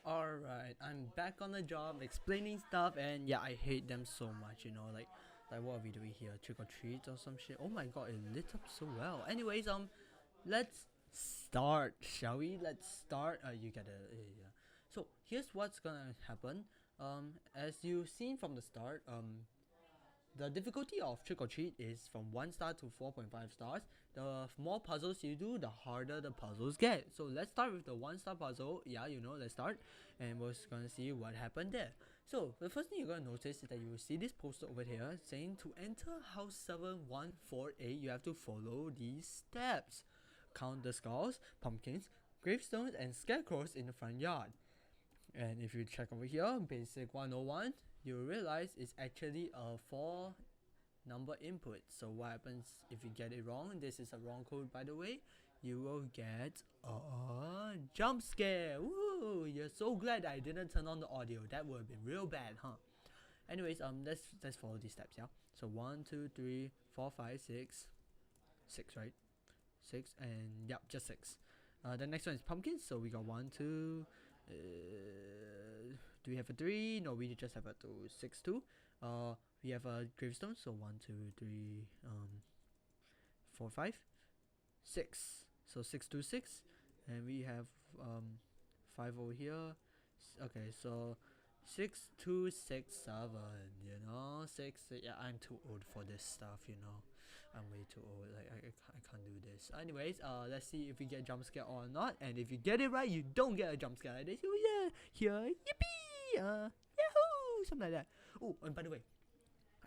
Alright, I'm back on the job explaining stuff, and yeah, I hate them so much, you know, like what are we doing here? Trick or treat or some shit? Oh my god, it lit up so well. Anyways, let's start, shall we? Let's start. You get it. Yeah. So here's what's gonna happen. As you've seen from the start, the difficulty of Trick or Treat is from 1 star to 4.5 stars. The more puzzles you do, the harder the puzzles get. So let's start with the 1 star puzzle. Yeah, you know, let's start. And we're just gonna see what happened there. So the first thing you're gonna notice is that you will see this poster over here saying to enter house 7148, you have to follow these steps. Count the skulls, pumpkins, gravestones, and scarecrows in the front yard. And if you check over here, basic 101, you realize it's actually a 4 number input. So what happens if you get it wrong? This is a wrong code, by the way. You will get a jump scare. Woo! You're so glad I didn't turn on the audio. That would have been real bad, huh? Anyways, let's follow these steps, yeah. So 1, 2, 3, 4, 5, 6, 6, right? 6 and yep, just 6. The next one is pumpkins. So we got 1, 2. Do we have a 3? No, we just have a 2. 6, 2. We have a gravestone. So 1, 2, 3, 4, 5, 6. So 6, 2, 6. And we have 5 over here. Okay, so 6, 2, 6, 7. You know, 6. Yeah, I'm too old for this stuff. You know, I'm way too old. Like I can't do this. Anyways, let's see if we get jump scare or not. And if you get it right, you don't get a jump scare like this. Oh yeah, here, yippee, yahoo, something like that. Oh, and by the way,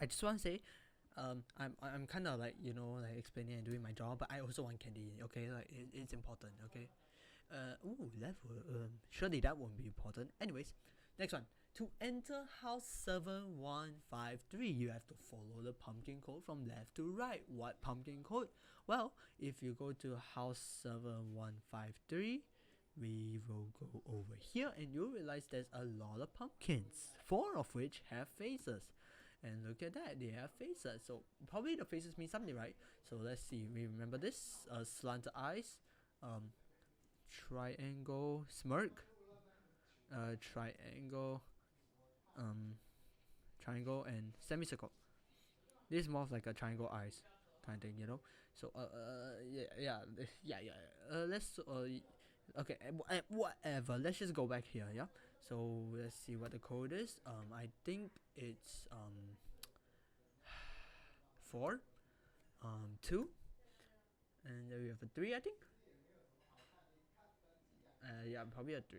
I just want to say, I'm kind of like, you know, like explaining and doing my job, but I also want candy. Okay, like it's important. Okay. Ooh, level. Surely that won't be important. Anyways, next one. To enter house 7153, you have to follow the pumpkin code from left to right. What pumpkin code? Well, if you go to house 7153, we will go over here and you'll realize there's a lot of pumpkins, 4 of which have faces. And look at that, they have faces. So probably the faces mean something, right? So let's see. We remember this. Slanted eyes, triangle smirk, triangle, triangle and semicircle. This is more of like a triangle eyes kind of thing, you know. So yeah. Let's okay, whatever. Let's just go back here, yeah. So let's see what the code is. I think it's 4, 2, and then we have a 3. I think. Yeah, probably a 3.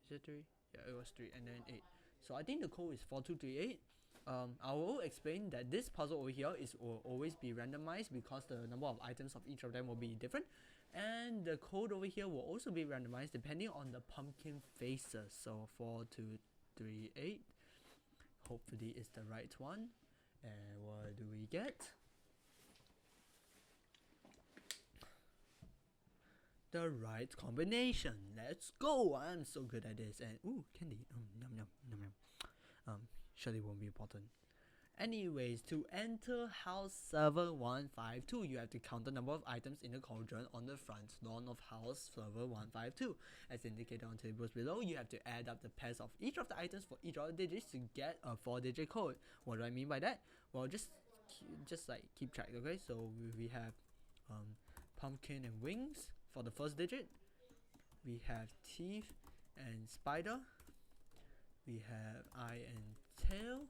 Is it 3? Yeah, it was 3 and then 8. So I think the code is 4238. I will explain that this puzzle over here will always be randomized because the number of items of each of them will be different, and the code over here will also be randomized depending on the pumpkin faces. So 4238, hopefully it's the right one. And what do we get? The right combination. Let's go. I'm so good at this. And ooh, candy. Yum yum yum yum. Surely won't be important. Anyways, to enter house 7152, you have to count the number of items in the cauldron on the front lawn of house 7152. As indicated on tables below, you have to add up the pairs of each of the items for each of the digits to get a 4-digit code. What do I mean by that? Well, just like keep track, okay? So we have pumpkin and wings for the first digit. We have teeth and spider. We have eye and tail.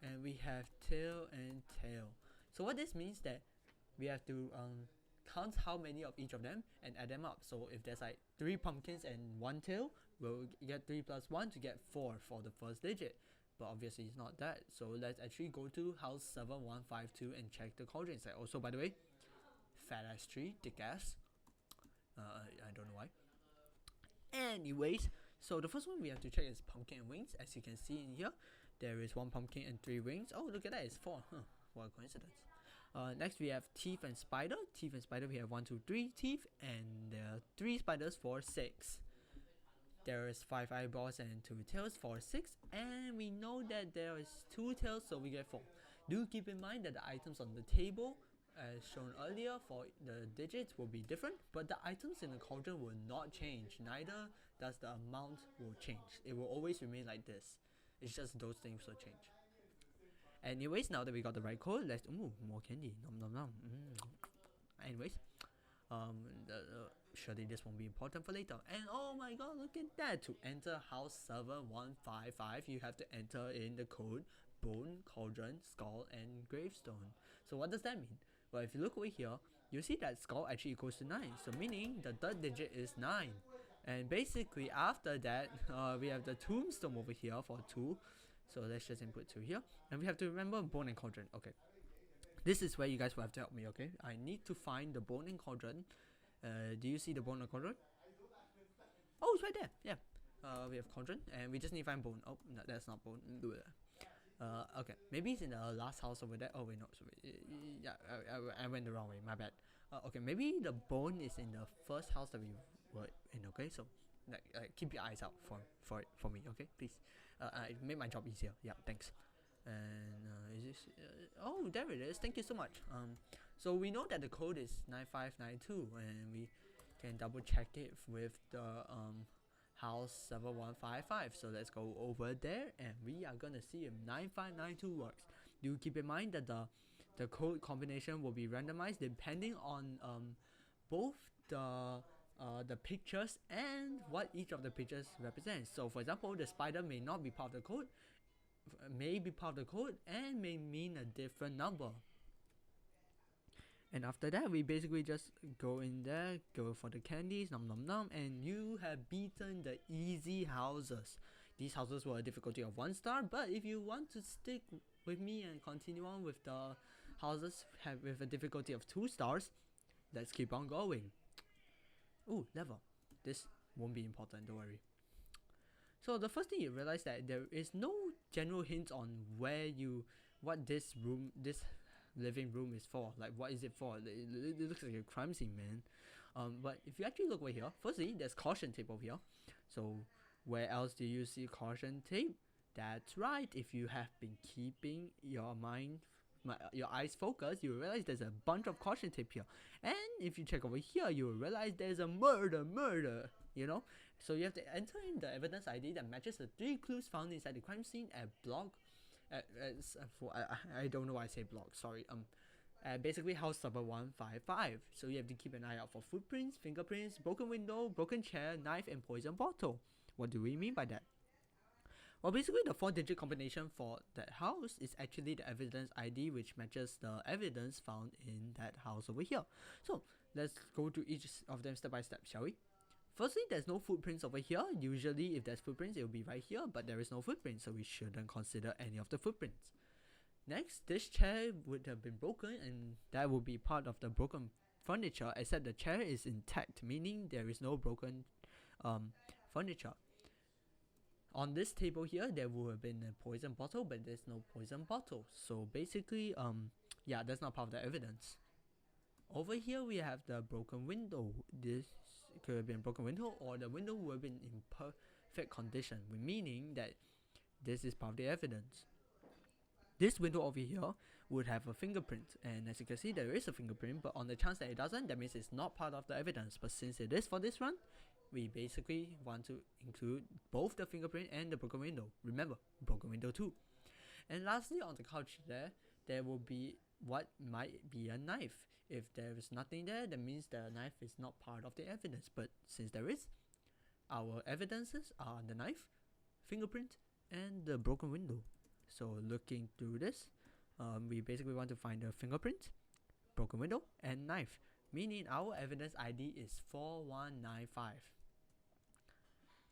And we have tail and tail. So what this means that we have to count how many of each of them and add them up. So if there's like 3 pumpkins and 1 tail, we'll get 3 plus 1 to get 4 for the first digit. But obviously it's not that. So let's actually go to house 7152 and check the cauldron side. Also, by the way, fat ass tree, thick ass. I don't know why. Anyways, so the first one we have to check is pumpkin and wings. As you can see in here, there is 1 pumpkin and 3 wings. Oh, look at that, it's 4. Huh, what a coincidence. Next we have teeth and spider. Teeth and spider, we have 1, 2, 3 teeth, and there are 3 spiders for 6. There is 5 eyeballs and 2 tails for 6, and we know that there is 2 tails, so we get 4. Do keep in mind that the items on the table as shown earlier, for the digits will be different, but the items in the cauldron will not change. Neither does the amount will change. It will always remain like this. It's just those things will change. Anyways, now that we got the right code, let's more candy. Nom nom nom. Anyways, surely this won't be important for later. And oh my god, look at that! To enter house server 155, you have to enter in the code bone, cauldron, skull, and gravestone. So what does that mean? Well, if you look over here, you see that skull actually equals to 9. So meaning the third digit is 9. And basically after that, we have the tombstone over here for 2. So let's just input 2 here. And we have to remember bone and cauldron. Okay. This is where you guys will have to help me, okay? I need to find the bone and cauldron. Do you see the bone and cauldron? Oh, it's right there. Yeah. We have cauldron, and we just need to find bone. Oh, no, that's not bone. Okay. Maybe it's in the last house over there. Oh, wait, no. Sorry. Yeah, I went the wrong way. My bad. Okay, maybe the bone is in the first house that we were in, okay? So, keep your eyes out for me, okay? Please. It made my job easier. Yeah, thanks. And is this oh, there it is. Thank you so much. So we know that the code is 9592, and we can double check it with the house server 155. So let's go over there, and we are gonna see if 9592 works. Do keep in mind that the code combination will be randomized depending on both the pictures and what each of the pictures represents. So for example, the spider may not be part of the code, may be part of the code, and may mean a different number. And after that, we basically just go in there, go for the candies, nom nom nom, and you have beaten the easy houses. These houses were a difficulty of 1 star, but if you want to stick with me and continue on with the houses with a difficulty of 2 stars, let's keep on going. Ooh, level. This won't be important, don't worry. So the first thing you realize that there is no general hint on what this living room is for. Like, what is it for? It looks like a crime scene, man. But if you actually look over here, firstly, there's caution tape over here. So where else do you see caution tape? That's right. If you have been keeping your eyes focused, you will realize there's a bunch of caution tape here. And if you check over here, you will realize there's a murder, you know? So you have to enter in the evidence ID that matches the 3 clues found inside the crime scene at block. I don't know why I say block. Sorry. Basically house server 155. So you have to keep an eye out for footprints, fingerprints, broken window, broken chair, knife, and poison bottle. What do we mean by that? Well, basically the 4-digit combination for that house is actually the evidence ID, which matches the evidence found in that house over here. So let's go to each of them step by step, shall we? Firstly, there's no footprints over here. Usually if there's footprints, it will be right here, but there is no footprints, so we shouldn't consider any of the footprints. Next, this chair would have been broken, and that would be part of the broken furniture, except the chair is intact, meaning there is no broken furniture. On this table here, there would have been a poison bottle, but there's no poison bottle. So basically, yeah, that's not part of the evidence. Over here, we have the broken window. This could have been a broken window, or the window would have been in perfect condition, meaning that this is part of the evidence. This window over here would have a fingerprint, and as you can see, there is a fingerprint, but on the chance that it doesn't, that means it's not part of the evidence. But since it is for this run, we basically want to include both the fingerprint and the broken window. Remember, broken window too. And lastly, on the couch there will be what might be a knife. If there is nothing there, that means the knife is not part of the evidence. But since there is, our evidences are the knife, fingerprint, and the broken window. So looking through this, we basically want to find the fingerprint, broken window, and knife, meaning our evidence ID is 4195.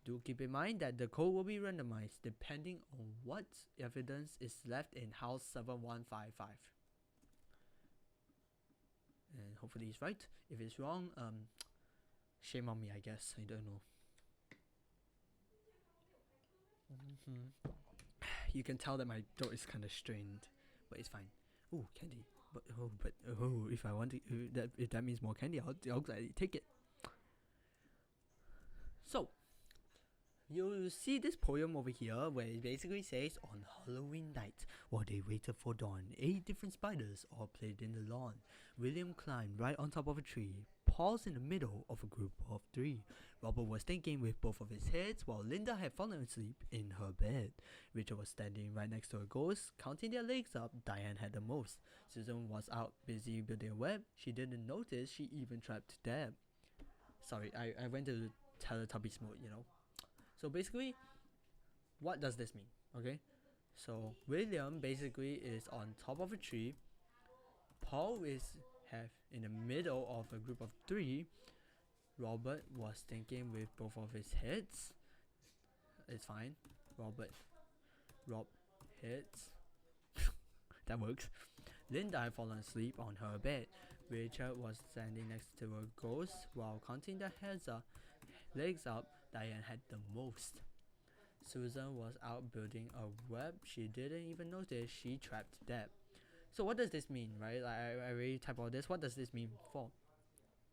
Do keep in mind that the code will be randomized depending on what evidence is left in house 7155. And hopefully it's right. If it's wrong, shame on me, I guess. I don't know. You can tell that my throat is kind of strained, but it's fine. Ooh, candy. But if I want to, if that means more candy, I'll gladly take it. So, you see this poem over here where it basically says, on Halloween night, while they waited for dawn, 8 different spiders all played in the lawn. William climbed right on top of a tree, paused in the middle of a group of 3. Robert was thinking with both of his heads, while Linda had fallen asleep in her bed. Richard was standing right next to a ghost, counting their legs up. Diane had the most. Susan was out busy building a web. She didn't notice she even trapped Deb. Sorry, I went to Teletubbies mode, you know. So basically, what does this mean? Okay, so William basically is on top of a tree. Paul is have in the middle of a group of 3. Robert was thinking with both of his heads. It's fine. Rob heads. That works. Linda had fallen asleep on her bed. Richard was standing next to a ghost while counting their legs up. Diane had the most. Susan was out building a web. She didn't even notice she trapped Deb. So what does this mean, right? Like I already typed all this. What does this mean for?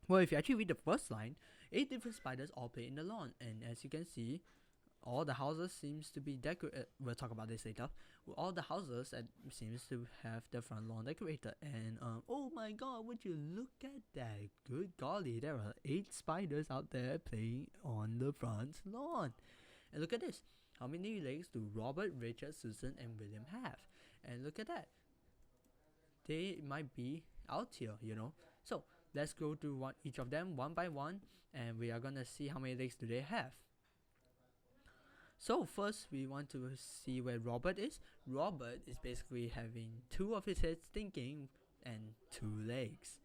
Well, if you actually read the first line, 8 different spiders all play in the lawn, and as you can see, all the houses seems to be decorated. We'll talk about this later. All the houses seems to have the front lawn decorated, and oh my god, would you look at that? Good golly, there are 8 spiders out there playing on the front lawn. And look at this. How many legs do Robert, Richard, Susan, and William have? And look at that. They might be out here, you know. So let's go through each of them one by one, and we are gonna see how many legs do they have. So first we want to see where Robert is. Robert is basically having 2 of his heads thinking and 2 legs.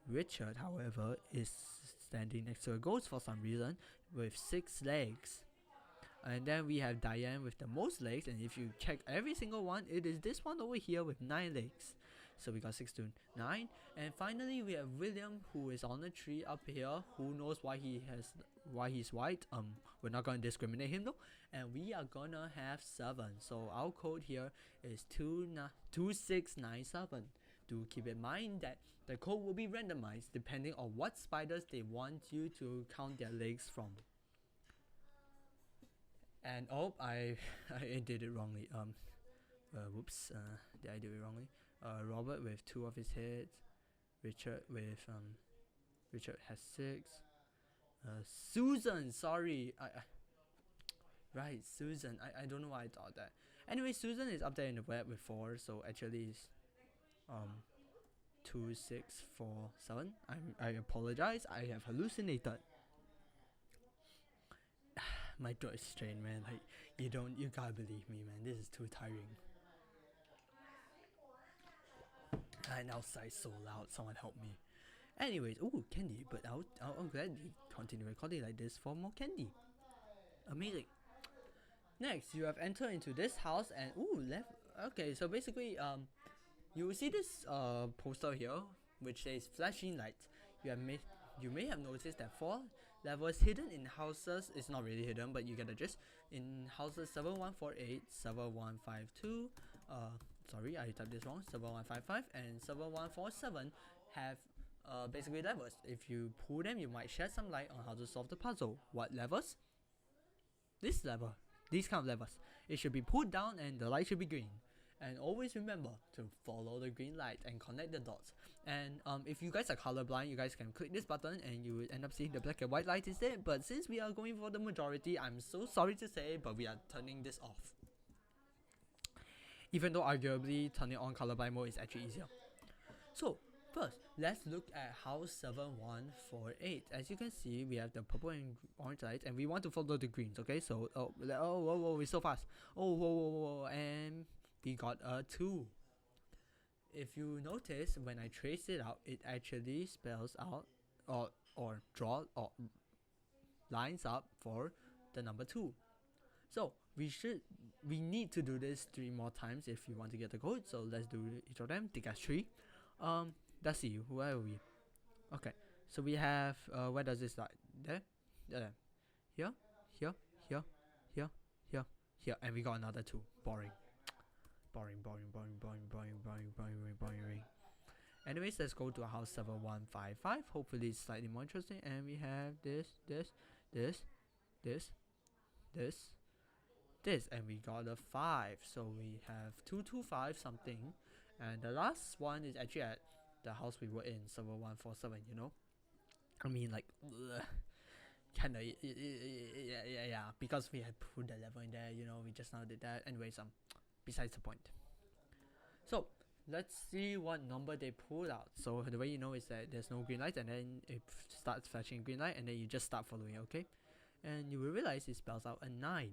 Richard, however, is standing next to a ghost for some reason with 6 legs. And then we have Diane with the most legs, and if you check every single one, it is this one over here with 9 legs. So we got 6 to 9. And finally we have William, who is on the tree up here. Who knows why he's white? We're not gonna discriminate him though. And we are gonna have 7. So our code here is 2697. Do keep in mind that the code will be randomized depending on what spiders they want you to count their legs from. And oh, I did it wrongly. Whoops. Did I do it wrongly? Robert with 2 of his heads. Richard has 6. Susan, sorry. Right, Susan. I don't know why I thought that. Anyway, Susan is up there in the web with 4, so actually it's 2, 6, 4, 7. I apologize. I have hallucinated. My throat is strained, man. Like you gotta believe me, man. This is too tiring. And outside so loud. Someone help me. Anyways, ooh, candy. But I'll gladly continue recording like this for more candy. Amazing. Next, you have entered into this house and ooh, left. Okay, so basically, you will see this poster here, which says flashing lights. You may have noticed that 4 levels hidden in houses. It's not really hidden, but you get the gist. In houses 7148, 7152, sorry, I typed this wrong. 7155 and 7147 have basically levels. If you pull them, you might shed some light on how to solve the puzzle. What levels? This level. These kind of levels. It should be pulled down and the light should be green. And always remember to follow the green light and connect the dots. And if you guys are colorblind, you guys can click this button and you will end up seeing the black and white light instead. But since we are going for the majority, I'm so sorry to say, but we are turning this off. Even though arguably turning on colorblind mode is actually easier. So first, let's look at house 7148. As you can see, we have the purple and orange lights, and we want to follow the greens. Okay, so whoa, we're so fast. Whoa, and we got a 2. If you notice, when I trace it out, it actually spells out or draw or lines up for the number 2. So we need to do this 3 more times if you want to get the code. So let's do each of them. Take us 3. Let's see, where are we? Okay, so we have where does this start? There, here, and we got another 2. Boring. Anyways, let's go to house 7155. Hopefully it's slightly more interesting. And we have this, this, this, and we got a 5. So we have 225 something, and the last one is actually at the house we were in, server 147. You know, I mean like. Kinda, yeah, because we had put the level in there, you know, we just now did that. Anyways, besides the point. So let's see what number they pulled out. So the way you know is that there's no green light, and then it starts flashing green light, and then you just start following, okay? And you will realize it spells out a 9.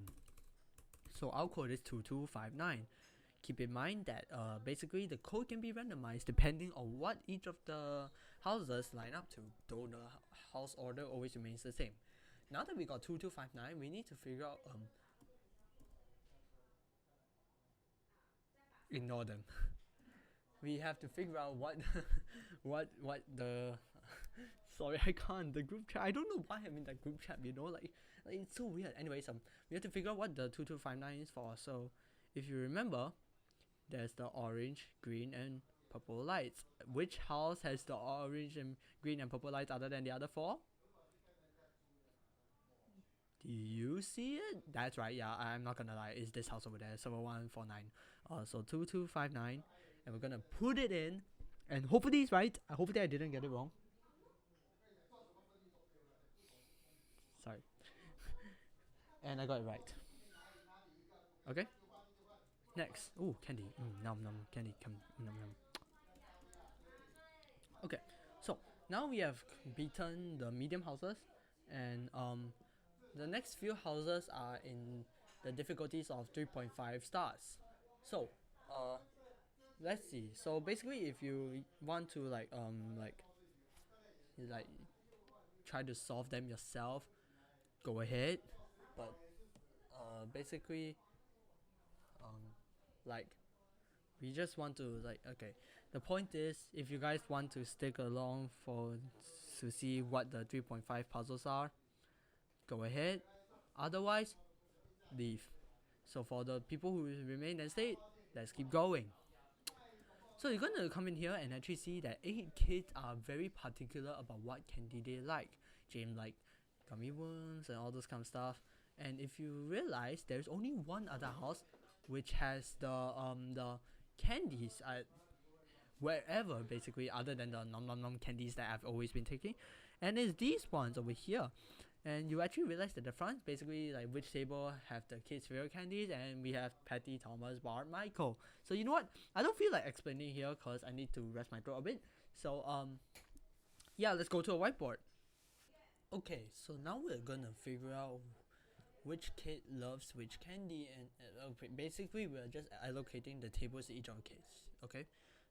So our code is 2259. Keep in mind that basically the code can be randomized depending on what each of the houses line up to, though the house order always remains the same. Now that we got 2259, we need to figure out ignore them. We have to figure out what what the sorry, I can't, the group chat, I don't know why I'm in that group chat, you know, like it's so weird. Anyways, we have to figure out what the 2259 is for. So if you remember, there's the orange, green, and purple lights. Which house has the orange and green and purple lights other than the other 4? Do you see it? That's right, yeah, I'm not gonna lie, it's this house over there, server 149. So 2259, and we're gonna put it in, and hopefully it's right. Hopefully I didn't get it wrong. Sorry. And I got it right. Okay. Next. Ooh, candy. Nom nom. Candy. Come. Nom nom. Okay. So now we have beaten the medium houses, and the next few houses are in the difficulties of 3.5 stars. So let's see. So basically, if you want to like try to solve them yourself, go ahead. But basically, like we just want to like, okay, the point is, if you guys want to stick along to see what the 3.5 puzzles are, go ahead. Otherwise, leave. So for the people who remain and stay, let's keep going. So you're gonna come in here and actually see that 8 kids are very particular about what candy they like. James like gummy worms and all those kind of stuff. And if you realize, there's only one other house which has the candies at wherever, basically, other than the nom nom nom candies that I've always been taking, and it's these ones over here. And you actually realize that the front basically like which table have the kids' favorite candies, and we have Patty, Thomas, Bart, Michael. So you know what? I don't feel like explaining here because I need to rest my throat a bit. So yeah, let's go to a whiteboard. Okay, so now we're gonna figure out which kid loves which candy, and basically we're just allocating the tables to each of the kids. Okay,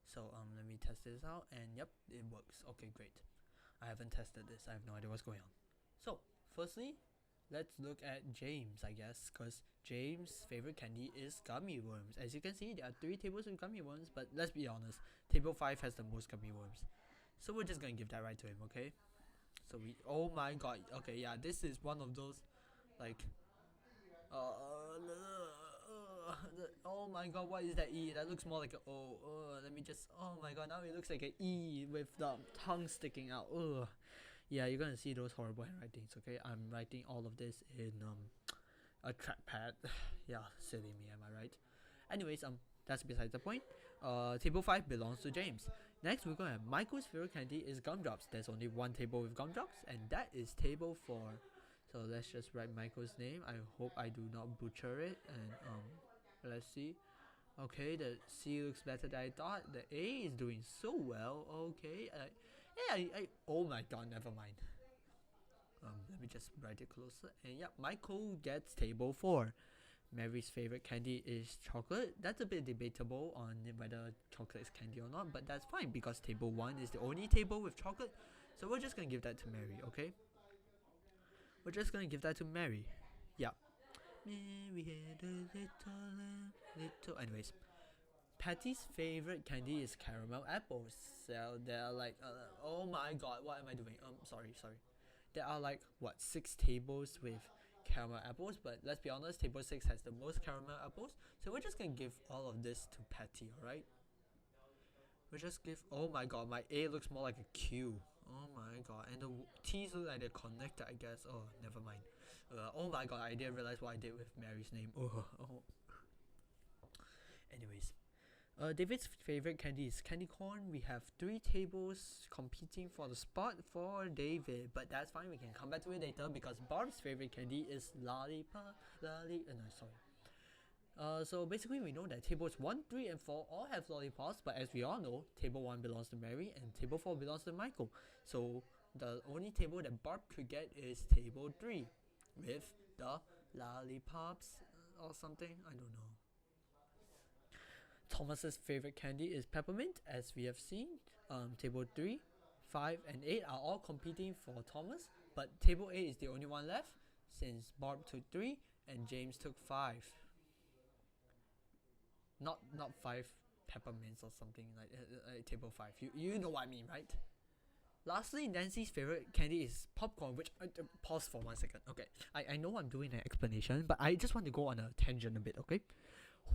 so let me test this out, and yep, it works. Okay, great. I haven't tested this. I have no idea what's going on. So firstly, let's look at James, I guess, because James' favorite candy is gummy worms. As you can see, there are 3 tables with gummy worms, but let's be honest, table 5 has the most gummy worms. So we're just gonna give that right to him, okay? So we, oh my god, okay, yeah, this is one of those, like, oh my god, what is that E? That looks more like a O. Let me just, oh my god, now it looks like an E with the tongue sticking out. Yeah, you're gonna see those horrible handwritings, okay? I'm writing all of this in a trackpad. Yeah, silly me, am I right? Anyways, that's besides the point. Table 5 belongs to James. Next, we're gonna have Michael's favorite candy is gumdrops. There's only one table with gumdrops, and that is table 4. So let's just write Michael's name. I hope I do not butcher it. And let's see. Okay, the C looks better than I thought. The A is doing so well. Okay, oh my god, never mind. Let me just write it closer. And yeah, Michael gets table 4. Mary's favorite candy is chocolate. That's a bit debatable on whether chocolate is candy or not, but that's fine because table 1 is the only table with chocolate. So we're just gonna give that to Mary, okay? We're just gonna give that to Mary. Yeah. Mary had a little. Anyways, Patty's favorite candy is caramel apples. So there are like, oh my god, what am I doing? Sorry. There are like what 6 tables with caramel apples, but let's be honest, table 6 has the most caramel apples. So we're just gonna give all of this to Patty, alright? We'll just give. Oh my god, my A looks more like a Q. Oh my god, and the keys look like they're connected, I guess. Oh, never mind. Oh my god, I didn't realize what I did with Mary's name. Oh. Anyways, David's favorite candy is candy corn. We have 3 tables competing for the spot for David, but that's fine. We can come back to it later because Barb's favorite candy is lollipop. No, sorry. So basically, we know that tables 1, 3, and 4 all have lollipops, but as we all know, table 1 belongs to Mary and table 4 belongs to Michael. So the only table that Barb could get is table 3 with the lollipops or something. I don't know. Thomas's favorite candy is peppermint, as we have seen. Table 3, 5, and 8 are all competing for Thomas, but table 8 is the only one left since Barb took 3 and James took 5. Not 5 peppermints or something like table 5. You know what I mean, right? Lastly, Nancy's favorite candy is popcorn, which pause for 1 second. Okay, I know I'm doing an explanation, but I just want to go on a tangent a bit. Okay,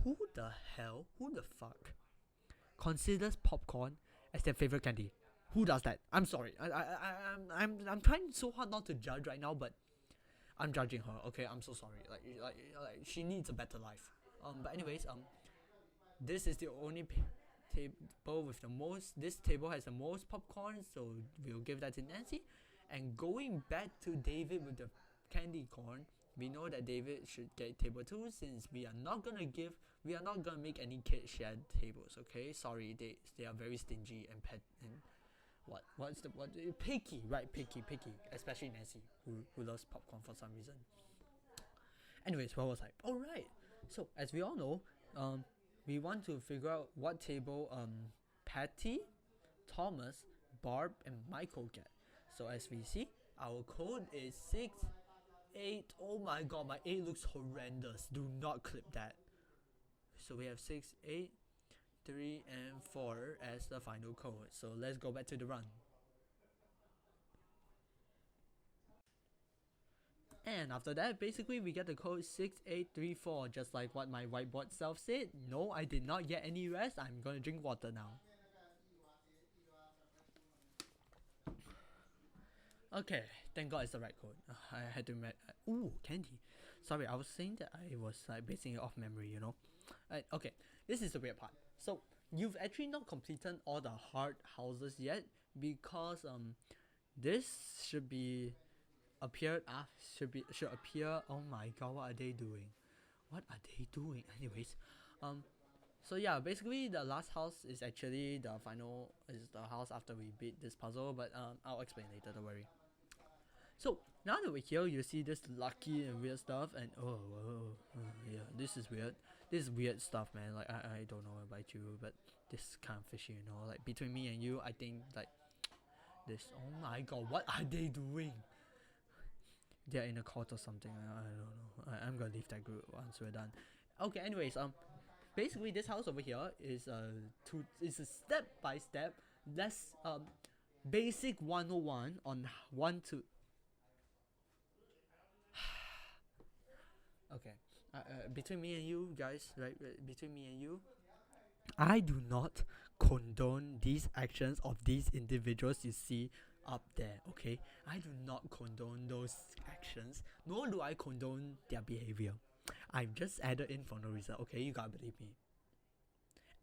who the fuck considers popcorn as their favorite candy? Who does that? I'm sorry. I'm trying so hard not to judge right now, but I'm judging her. Okay, I'm so sorry. Like she needs a better life. But anyways, this is the only table with the most. This table has the most popcorn, so we'll give that to Nancy. And going back to David with the candy corn, we know that David should get table 2 since we are not gonna make any kid share tables. Okay, sorry, they are very stingy and picky, right? Picky, especially Nancy who loves popcorn for some reason. Anyways, what was I? Alright, so as we all know, we want to figure out what table Patty, Thomas, Barb, and Michael get. So as we see, our code is 6, 8. Oh my god, my 8 looks horrendous. Do not clip that. So we have 6, 8, 3, and 4 as the final code. So let's go back to the run. And after that, basically we get the code 6834, just like what my whiteboard self said. No, I did not get any rest. I'm gonna drink water now. Okay, thank god it's the right code. I had to ooh, candy. Sorry, I was saying that I was basing it off memory, you know. Okay, this is the weird part. So you've actually not completed all the hard houses yet because this should appear. Oh my god, what are they doing? Anyways, so yeah, basically the last house is actually the house after we beat this puzzle, but I'll explain later, don't worry. So now that we're here, you see this lucky and weird stuff, and yeah, this is weird. This is weird stuff, man. Like I don't know about you, but this is kind of fishy, you know. Like between me and you, I think like this. Oh my god, what are they doing? They're in a cult or something. I don't know. I'm gonna leave that group once we're done. Okay. Anyways, basically this house over here is a step by step. That's basic 101 on 1 to. Okay. Between me and you guys, right? Between me and you, I do not condone these actions of these individuals you see up there. Okay, I do not condone those actions, nor do I condone their behavior. I'm just added in for no reason. Okay, you gotta believe me.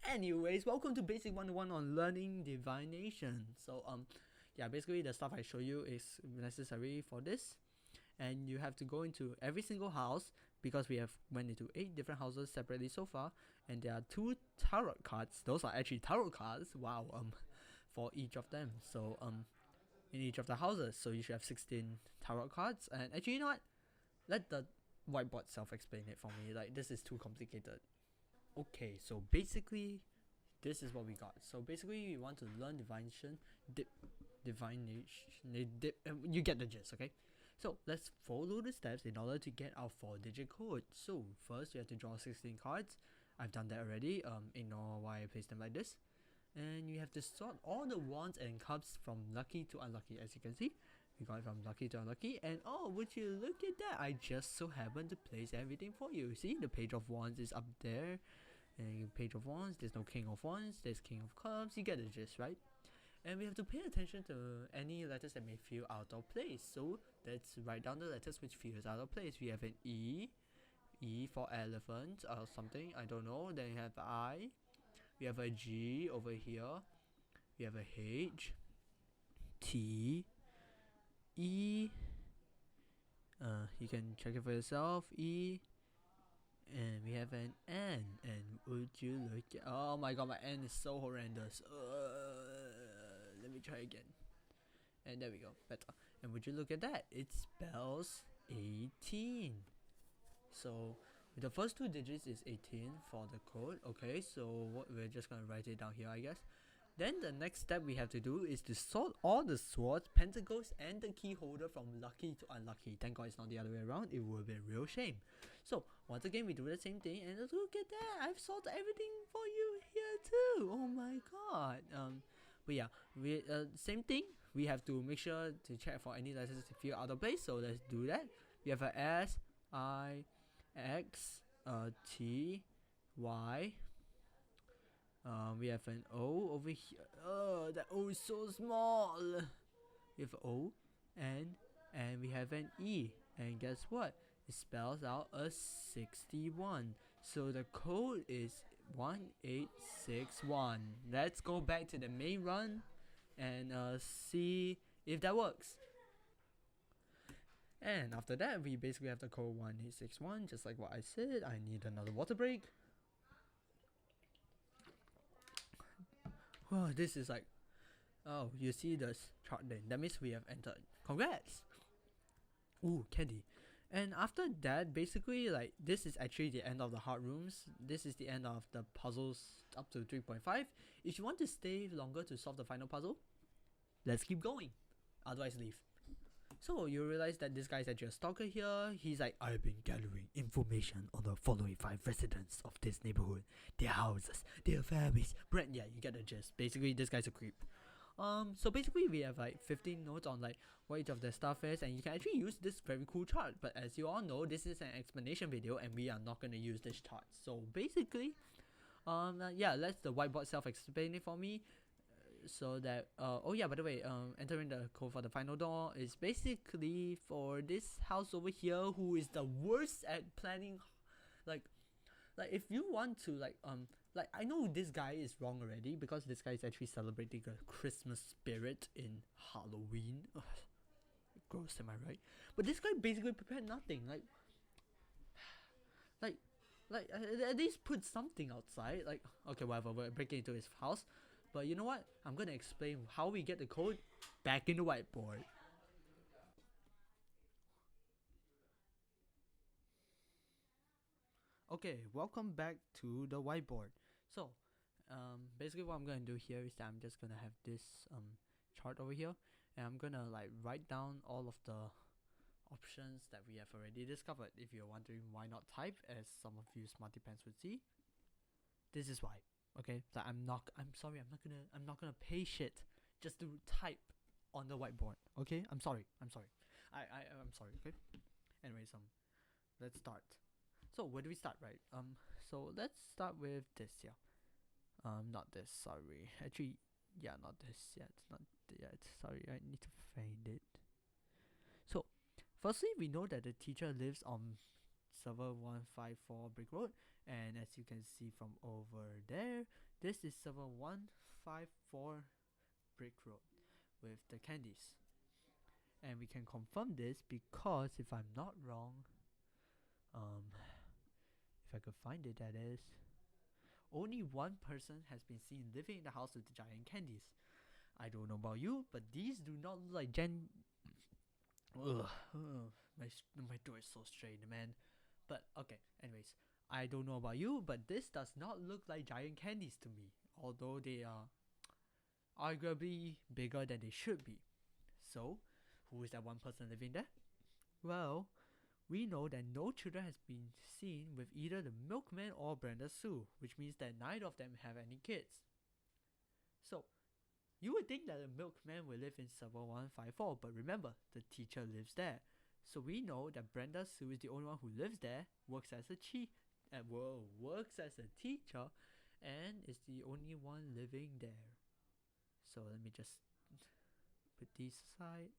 Anyways, welcome to Basic 101 on learning divination. So yeah, basically the stuff I show you is necessary for this, and you have to go into every single house because we have went into 8 different houses separately so far, and there are 2 tarot cards. Those are actually tarot cards. Wow. For each of them. So in each of the houses, so you should have 16 tarot cards. And actually, you know what? Let the whiteboard self-explain it for me. Like this is too complicated. Okay, so basically, this is what we got. So basically, we want to learn divination. You get the gist, okay? So let's follow the steps in order to get our 4-digit code. So first, you have to draw 16 cards. I've done that already. Ignore why I placed them like this. And you have to sort all the wands and cups from lucky to unlucky. As you can see, we got it from lucky to unlucky. And oh, would you look at that? I just so happen to place everything for you. See, the page of wands is up there. And page of wands, there's no king of wands. There's king of cups. You get the gist, right? and we have to pay attention to any letters that may feel out of place. So let's write down the letters which feels out of place. We have an E for elephant or something, I don't know. Then you have I, we have a G over here, we have a H, T, E, you can check it for yourself, E, and we have an N. And would you look at, oh my god, my N is so horrendous. Let me try again. And there we go, better. And would you look at that, it spells 18. So the first two digits is 18 for the code. Okay, so we're just gonna write it down here, I guess. Then the next step we have to do is to sort all the swords, pentacles, and the key holder from lucky to unlucky. Thank God it's not the other way around, it would have been a real shame. So once again we do the same thing, and look at that, I've sorted everything for you here too. Oh my god. But yeah, we same thing. We have to make sure to check for any letters to feel out of place. So let's do that. We have a S, I, X, T, Y. We have an O over here. Oh, that O is so small. We have O, N, and we have an E. And guess what? It spells out a 61. So the code is 1861. Let's go back to the main run and see if that works. And after that, we basically have the code 1861, just like what I said. I need another water break. Oh, this is like, oh, you see this chart then. That means we have entered. Congrats! Ooh, candy. And after that, basically, like, this is actually the end of the hard rooms. This is the end of the puzzles up to 3.5. If you want to stay longer to solve the final puzzle, let's keep going. Otherwise, leave. So you realize that this guy is actually a stalker here. He's like, I've been gathering information on the following 5 residents of this neighborhood, their houses, their families, brand. Yeah, you get the gist. Basically, this guy's a creep. So basically we have like 15 notes on like what each of the stuff is, and you can actually use this very cool chart. But as you all know, this is an explanation video, and we are not gonna use this chart. So basically, yeah, let the whiteboard self-explain it for me. So that oh yeah, by the way, entering the code for the final door is basically for this house over here, who is the worst at planning. Like if you want to like I know this guy is wrong already, because this guy is actually celebrating a Christmas spirit in Halloween. Ugh, gross, am I right? But this guy basically prepared nothing. Like at least put something outside. Like, okay, whatever, we're breaking into his house. But you know what? I'm gonna explain how we get the code back in the whiteboard. Okay, welcome back to the whiteboard. So, basically what I'm gonna do here is that I'm just gonna have this chart over here, and I'm gonna like write down all of the options that we have already discovered. If you're wondering why not type, as some of you smarty pants would see, this is why. Okay, so I'm sorry, I'm not gonna pay shit just to type on the whiteboard. Okay, I'm sorry. I'm sorry. I'm sorry. Okay. Anyways, let's start. So where do we start, right? So let's start with this, yeah. Not this. Sorry. Actually, yeah, not this yet. Not yet. Sorry, I need to find it. So, firstly, we know that the teacher lives on server 154 Brick Road, and as you can see from over there, this is server 154 Brick Road with the candies. And we can confirm this because, if I'm not wrong, if I could find it, that is, only one person has been seen living in the house with the giant candies. I don't know about you, but these do not look like my throat is so strained, man. But okay, anyways, I don't know about you, but this does not look like giant candies to me, although they are arguably bigger than they should be. So, who is that one person living there? Well, we know that no children has been seen with either the milkman or Brenda Sue, which means that neither of them have any kids. So, you would think that the milkman will live in server 154, but remember, the teacher lives there. So we know that Brenda Sue is the only one who lives there, works as a teacher, and is the only one living there. So let me just put these aside,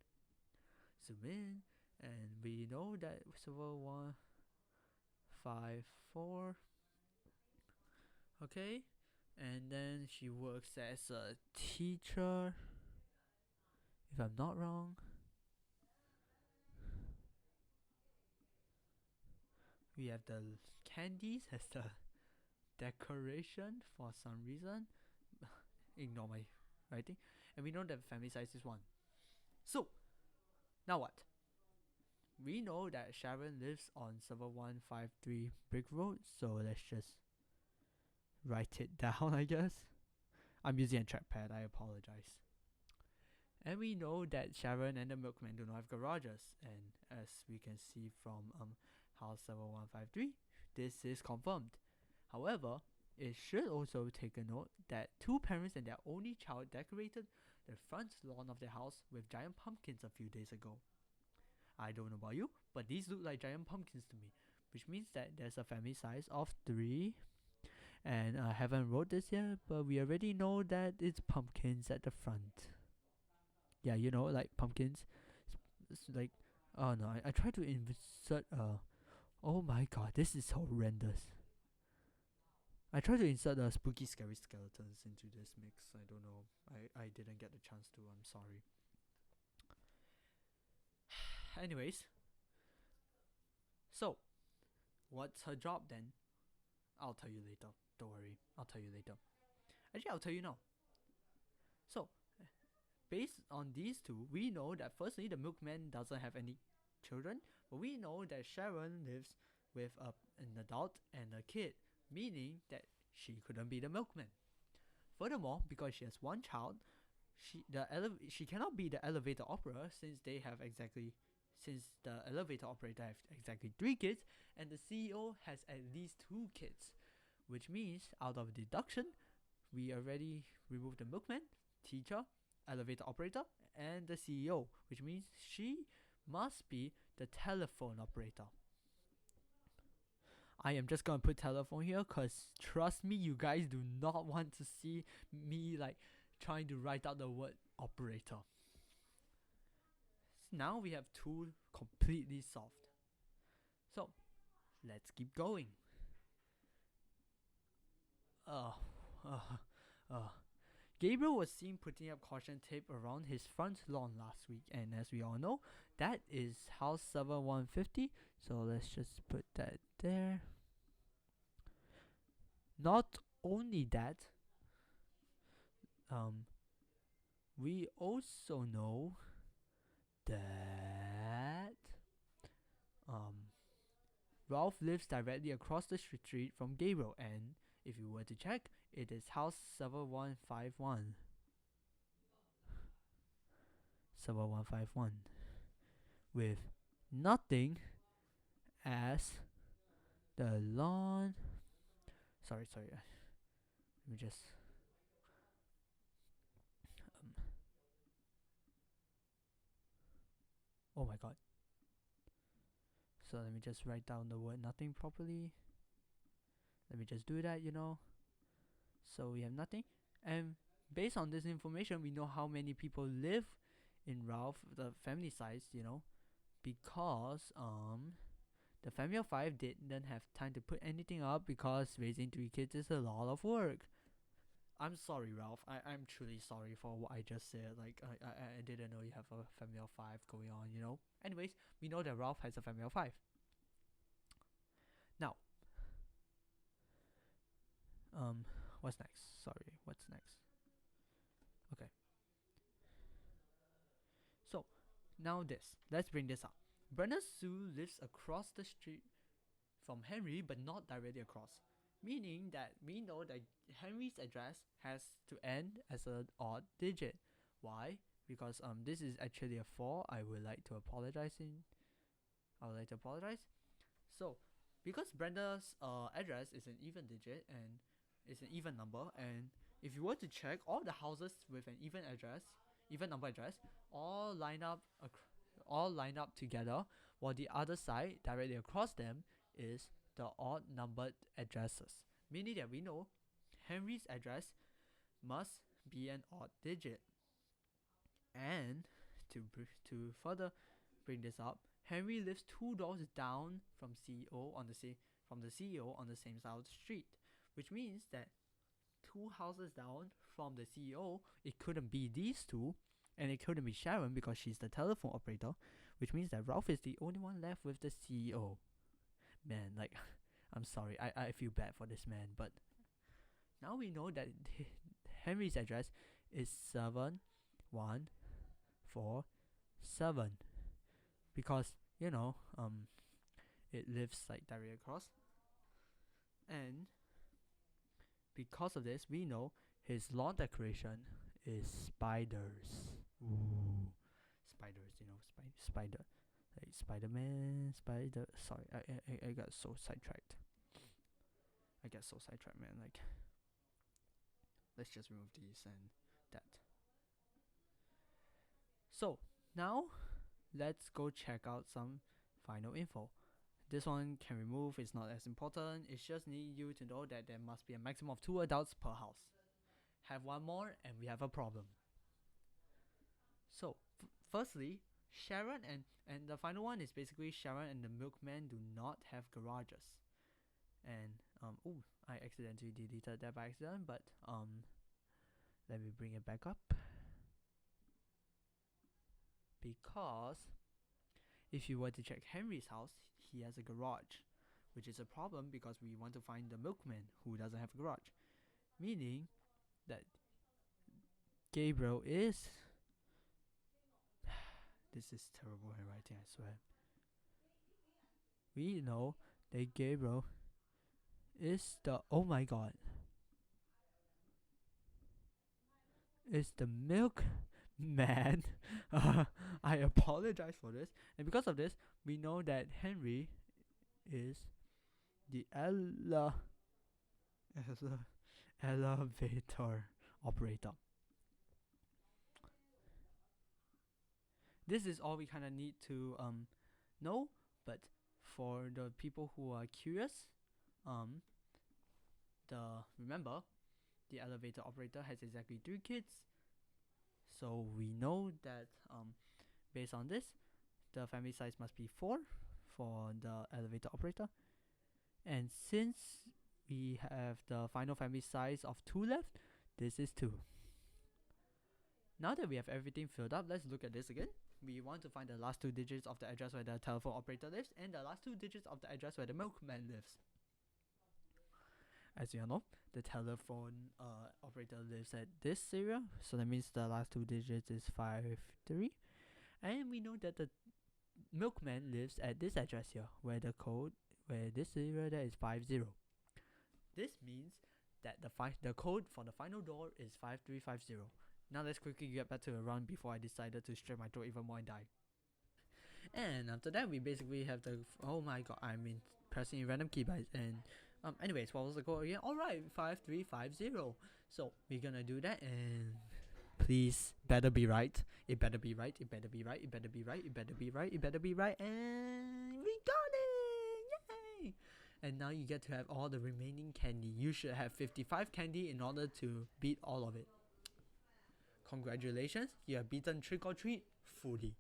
zoom in, and we know that server 154. Okay, and then she works as a teacher, if I'm not wrong. We have the candies as the decoration for some reason. Ignore my writing. And we know that family size is 1. So, now what? We know that Sharon lives on server 153 Brick Road, so let's just write it down, I guess. I'm using a trackpad, I apologize. And we know that Sharon and the milkman do not have garages, and as we can see from house server 153, this is confirmed. However, it should also take a note that 2 parents and their only child decorated the front lawn of their house with giant pumpkins a few days ago. I don't know about you, but these look like giant pumpkins to me, which means that there's a family size of 3. And I haven't wrote this yet, but we already know that it's pumpkins at the front. Yeah, you know, like pumpkins. It's like, oh no, I tried to insert oh my god, this is horrendous. I tried to insert the spooky scary skeletons into this mix. I don't know. I didn't get the chance to. I'm sorry. Anyways. So, what's her job then? I'll tell you later. Don't worry. I'll tell you later. Actually, I'll tell you now. So, based on these 2, we know that firstly, the milkman doesn't have any children. But we know that Sharon lives with an adult and a kid, meaning that she couldn't be the milkman. Furthermore, because she has 1 child, she cannot be the elevator operator since the elevator operator has exactly 3 kids and the CEO has at least 2 kids, which means out of deduction, we already removed the milkman, teacher, elevator operator, and the CEO, which means she must be the telephone operator. I am just gonna put telephone here because trust me, you guys do not want to see me like trying to write out the word operator. Now we have 2 completely solved. So let's keep going. Gabriel was seen putting up caution tape around his front lawn last week, and as we all know, that is house server 150, so let's just put that there. Not only that, we also know that Ralph lives directly across the street from Gabriel, and if you were to check, it is house server 151. Server 151 with nothing as the lawn. Sorry. Let me just oh my god. So let me just write down the word nothing properly. Let me just do that, you know. So we have nothing, and based on this information, we know how many people live in Ralph, the family size, you know, because the family of 5 didn't have time to put anything up because raising 3 kids is a lot of work. I'm sorry, Ralph. I'm truly sorry for what I just said. Like, I didn't know you have a family of 5 going on, you know. Anyways, we know that Ralph has a family of 5. Now, what's next? Sorry, what's next? Okay. So, now this. Let's bring this up. Brenda Sue lives across the street from Henry, but not directly across. Meaning that we know that Henry's address has to end as an odd digit. Why? Because this is actually a 4. I would like to apologize. So, because Brenda's address is an even digit and it's an even number, and if you were to check all the houses with an even number address, all line up together, while the other side directly across them is the odd numbered addresses, meaning that we know Henry's address must be an odd digit. And to further bring this up, Henry lives 2 doors down from from the CEO on the same side of the street, which means that 2 houses down from the CEO, it couldn't be these two, and it couldn't be Sharon because she's the telephone operator, which means that Ralph is the only one left with the CEO. Man, like, I'm sorry, I feel bad for this man, but now we know that Henry's address is 7147 because it lives like directly across, and because of this, we know his lawn decoration is spiders. Ooh, spiders, spider, like Spider-Man, spider. Sorry, I got so sidetracked. Man. Like, let's just remove these and that. So now, let's go check out some final info. This one can remove, it's not as important. It just need you to know that there must be a maximum of 2 adults per house. Have one more and we have a problem. So, firstly, Sharon and the final one is basically Sharon and the milkman do not have garages. And I accidentally deleted that by accident, but let me bring it back up. Because if you were to check Henry's house, he has a garage, which is a problem because we want to find the milkman who doesn't have a garage. Meaning that Gabriel is... This is terrible handwriting, I swear. We know that Gabriel is the... Oh my god. Is the milkman. I apologize for this. And because of this, we know that Henry is the elevator operator. This is all we kind of need to know, but for the people who are curious, remember the elevator operator has exactly 3 kids, so we know that based on this, the family size must be 4 for the elevator operator, and since we have the final family size of 2 left, this is 2. Now that we have everything filled up, let's look at this again. We want to find the last 2 digits of the address where the telephone operator lives and the last 2 digits of the address where the milkman lives. As you all know, the telephone operator lives at this area, so that means the last 2 digits is 53. And we know that the milkman lives at this address here, where this area there is 50. This means that the code for the final door is 5350. Now let's quickly get back to the run before I decided to stretch my throat even more and die. And after that, we basically have the... Oh my god, I mean pressing random keybites. And anyways, what was the code again? Alright, 5350. So we're gonna do that, and please, better be right. It better be right. It better be right. It better be right. It better be right. It better be right. And we got it! Yay! And now you get to have all the remaining candy. You should have 55 candy in order to beat all of it. Congratulations, you have beaten trick or treat fully.